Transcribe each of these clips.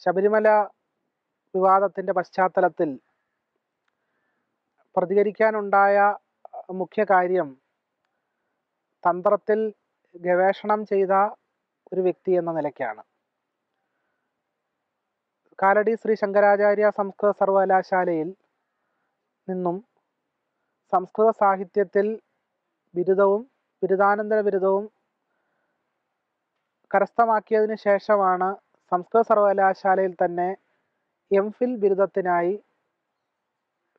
ശബരിമല വിവാദത്തിൻ്റെ പശ്ചാത്തലത്തിൽ പ്രതികരിക്കാനുണ്ടായ മുഖ്യ കാര്യം തന്ത്രത്തിൽ ഗവേഷണം ചെയ്ത ഒരു വ്യക്തി എന്ന നിലയ്ക്കാണ്. കാലടി ശ്രീ ശങ്കരാചാര്യ സംസ്കൃത സർവകലാശാലയിൽ നിന്നും സംസ്കൃത സാഹിത്യത്തിൽ ബിരുദവും ബിരുദാനന്തര ബിരുദവും കരസ്ഥമാക്കിയതിനു ശേഷമാണ് സംസ്കൃത സർവകലാശാലയിൽ തന്നെ എംഫിൽ ബിരുദത്തിനായി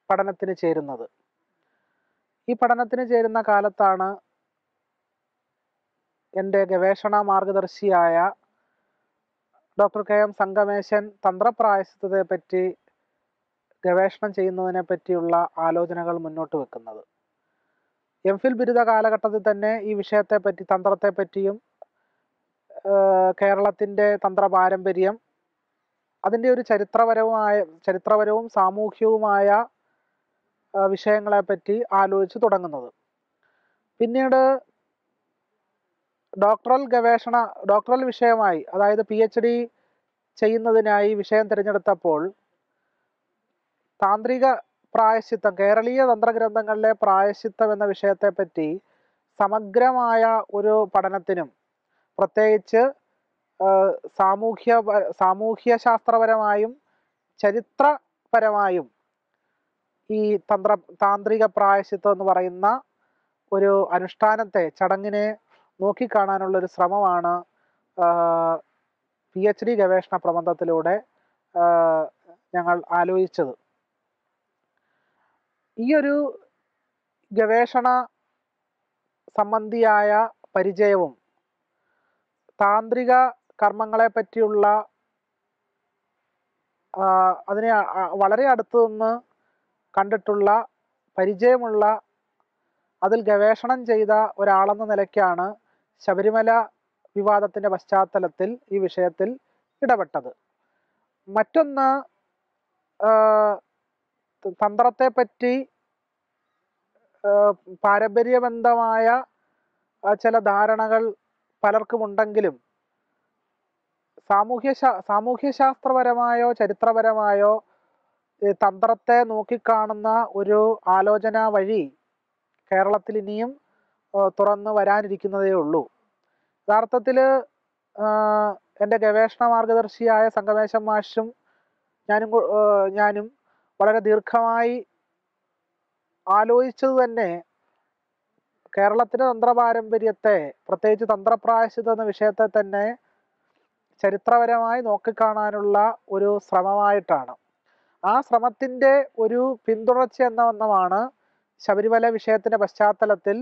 പഠനത്തിന് ചേരുന്നത്. ഈ പഠനത്തിന് ചേരുന്ന കാലത്താണ് എൻ്റെ ഗവേഷണ മാർഗദർശിയായ ഡോക്ടർ കെ എം സംഗമേശൻ തന്ത്രപ്രായശ്ചിത്തത്തെപ്പറ്റി ഗവേഷണം ചെയ്യുന്നതിനെ പറ്റിയുള്ള ആലോചനകൾ മുന്നോട്ട് വെക്കുന്നത്. എംഫിൽ ബിരുദ കാലഘട്ടത്തിൽ തന്നെ ഈ വിഷയത്തെപ്പറ്റി, തന്ത്രത്തെപ്പറ്റിയും കേരളത്തിൻ്റെ തന്ത്ര പാരമ്പര്യം, അതിൻ്റെ ഒരു ചരിത്രപരവും സാമൂഹ്യവുമായ വിഷയങ്ങളെപ്പറ്റി ആലോചിച്ച് തുടങ്ങുന്നത്. പിന്നീട് ഡോക്ടറൽ വിഷയമായി, അതായത് PhD ചെയ്യുന്നതിനായി വിഷയം തിരഞ്ഞെടുത്തപ്പോൾ താന്ത്രിക പ്രായശ്ചിത്തം, കേരളീയ തന്ത്രഗ്രന്ഥങ്ങളിലെ പ്രായശ്ചിത്തം എന്ന വിഷയത്തെപ്പറ്റി സമഗ്രമായ ഒരു പഠനത്തിനും പ്രത്യേകിച്ച് സാമൂഹ്യശാസ്ത്രപരമായും ചരിത്രപരമായും ഈ താന്ത്രിക പ്രായശ്ചിത്തം എന്ന് പറയുന്ന ഒരു അനുഷ്ഠാനത്തെ, ചടങ്ങിനെ നോക്കിക്കാണാനുള്ളൊരു ശ്രമമാണ് PhD ഗവേഷണ പ്രബന്ധത്തിലൂടെ ഞങ്ങൾ ആലോചിച്ചത്. ഈ ഒരു ഗവേഷണ സംബന്ധിയായ പരിചയവും താന്ത്രിക കർമ്മങ്ങളെ പറ്റിയുള്ള അതിനെ വളരെ അടുത്തു നിന്ന് കണ്ടിട്ടുള്ള പരിചയമുള്ള, അതിൽ ഗവേഷണം ചെയ്ത ഒരാളെന്ന നിലയ്ക്കാണ് ശബരിമല വിവാദത്തിൻ്റെ പശ്ചാത്തലത്തിൽ ഈ വിഷയത്തിൽ ഇടപെട്ടത്. മറ്റൊന്ന്, തന്ത്രത്തെപ്പറ്റി പാരമ്പര്യബന്ധമായ ചില ധാരണകൾ പലർക്കുമുണ്ടെങ്കിലും സാമൂഹ്യശാസ്ത്രപരമായോ ചരിത്രപരമായോ തന്ത്രത്തെ നോക്കിക്കാണുന്ന ഒരു ആലോചന വഴി കേരളത്തിൽ ഇനിയും തുറന്നു വരാനിരിക്കുന്നതേ ഉള്ളൂ. യഥാർത്ഥത്തിൽ എൻ്റെ ഗവേഷണ മാർഗദർശിയായ സംഗമേശൻ മാഷും ഞാനും വളരെ ദീർഘമായി ആലോചിച്ചത് തന്നെ കേരളത്തിൻ്റെ തന്ത്രപാരമ്പര്യത്തെ, പ്രത്യേകിച്ച് തന്ത്രപ്രായശ്ചിത്തം എന്ന വിഷയത്തെ തന്നെ ചരിത്രപരമായി നോക്കിക്കാണാനുള്ള ഒരു ശ്രമമായിട്ടാണ്. ആ ശ്രമത്തിൻ്റെ ഒരു പിന്തുടർച്ച എന്ന ഒന്നമാണ് ശബരിമല വിഷയത്തിൻ്റെ പശ്ചാത്തലത്തിൽ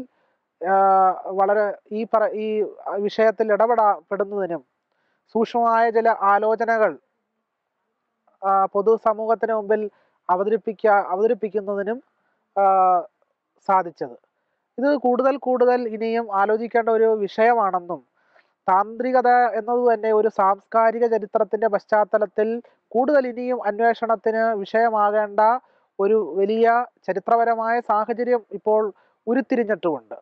വളരെ ഈ വിഷയത്തിൽ ഇടപെടപ്പെടുന്നതിനും സൂക്ഷ്മമായ ചില ആലോചനകൾ പൊതുസമൂഹത്തിന് മുമ്പിൽ അവതരിപ്പിക്കുന്നതിനും സാധിച്ചത്. ഇത് കൂടുതൽ ഇനിയും ആലോചിക്കേണ്ട ഒരു വിഷയമാണെന്നും താന്ത്രികത എന്നത് തന്നെ ഒരു സാംസ്കാരിക ചരിത്രത്തിൻ്റെ പശ്ചാത്തലത്തിൽ കൂടുതൽ ഇനിയും അന്വേഷണത്തിന് വിഷയമാകേണ്ട ഒരു വലിയ ചരിത്രപരമായ സാഹചര്യം ഇപ്പോൾ ഉരുത്തിരിഞ്ഞിട്ടുമുണ്ട്.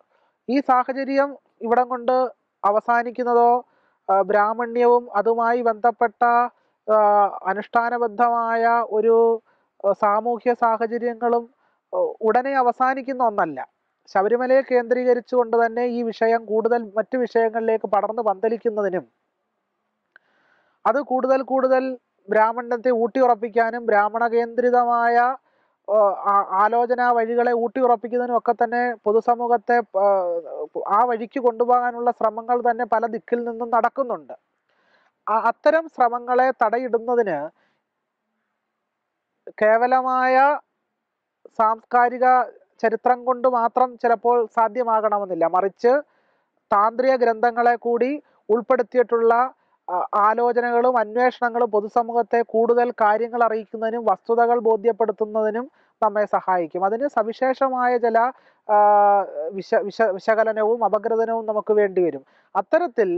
ഈ സാഹചര്യം ഇവിടം കൊണ്ട് അവസാനിക്കുന്നതോ ബ്രാഹ്മണ്യവും അതുമായി ബന്ധപ്പെട്ട അനുഷ്ഠാനബദ്ധമായ ഒരു സാമൂഹ്യ സാഹചര്യങ്ങളും ഉടനെ അവസാനിക്കുന്ന ഒന്നല്ല. ശബരിമലയെ കേന്ദ്രീകരിച്ചുകൊണ്ട് തന്നെ ഈ വിഷയം കൂടുതൽ മറ്റു വിഷയങ്ങളിലേക്ക് പടർന്നു പന്തലിക്കുന്നതിനും അത് കൂടുതൽ ബ്രാഹ്മണ്യത്തെ ഊട്ടിയുറപ്പിക്കാനും ബ്രാഹ്മണ കേന്ദ്രിതമായ ആലോചനാ വഴികളെ ഊട്ടിയുറപ്പിക്കുന്നതിനും ഒക്കെ തന്നെ പൊതുസമൂഹത്തെ ആ വഴിക്ക് കൊണ്ടുപോകാനുള്ള ശ്രമങ്ങൾ തന്നെ പല ദിക്കിൽ നിന്നും നടക്കുന്നുണ്ട്. അത്തരം ശ്രമങ്ങളെ തടയിടുന്നതിന് കേവലമായ സാംസ്കാരിക ചരിത്രം കൊണ്ട് മാത്രം ചിലപ്പോൾ സാധ്യമാകണമെന്നില്ല. മറിച്ച് താന്ത്രിക ഗ്രന്ഥങ്ങളെ കൂടി ഉൾപ്പെടുത്തിയിട്ടുള്ള ആലോചനകളും അന്വേഷണങ്ങളും പൊതുസമൂഹത്തെ കൂടുതൽ കാര്യങ്ങൾ അറിയിക്കുന്നതിനും വസ്തുതകൾ ബോധ്യപ്പെടുത്തുന്നതിനും നമ്മെ സഹായിക്കും. അതിന് സവിശേഷമായ ചില വിശകലനവും അപഗ്രഥനവും നമുക്ക് വേണ്ടി വരും. അത്തരത്തിൽ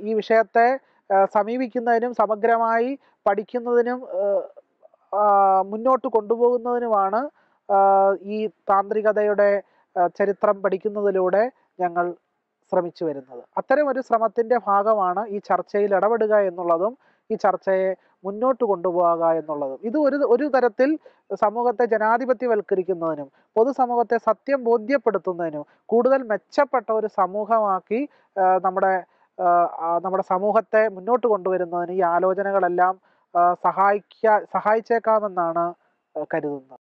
ഈ വിഷയത്തെ സമീപിക്കുന്നതിനും സമഗ്രമായി പഠിക്കുന്നതിനും മുന്നോട്ട് കൊണ്ടുപോകുന്നതിനുമാണ് ഈ താന്ത്രികതയുടെ ചരിത്രം പഠിക്കുന്നതിലൂടെ ഞങ്ങൾ ശ്രമിച്ചു വരുന്നത്. അത്തരം ഒരു ശ്രമത്തിൻ്റെ ഭാഗമാണ് ഈ ചർച്ചയിൽ ഇടപെടുക എന്നുള്ളതും ഈ ചർച്ചയെ മുന്നോട്ട് കൊണ്ടുപോകുക എന്നുള്ളതും. ഇത് ഒരു തരത്തിൽ സമൂഹത്തെ ജനാധിപത്യവൽക്കരിക്കുന്നതിനും പൊതുസമൂഹത്തെ സത്യം ബോധ്യപ്പെടുത്തുന്നതിനും കൂടുതൽ മെച്ചപ്പെട്ട ഒരു സമൂഹമാക്കി നമ്മുടെ നമ്മുടെ സമൂഹത്തെ മുന്നോട്ട് കൊണ്ടുവരുന്നതിന് ഈ ആലോചനകളെല്ലാം സഹായിച്ചേക്കാമെന്നാണ് കരുതുന്നത്.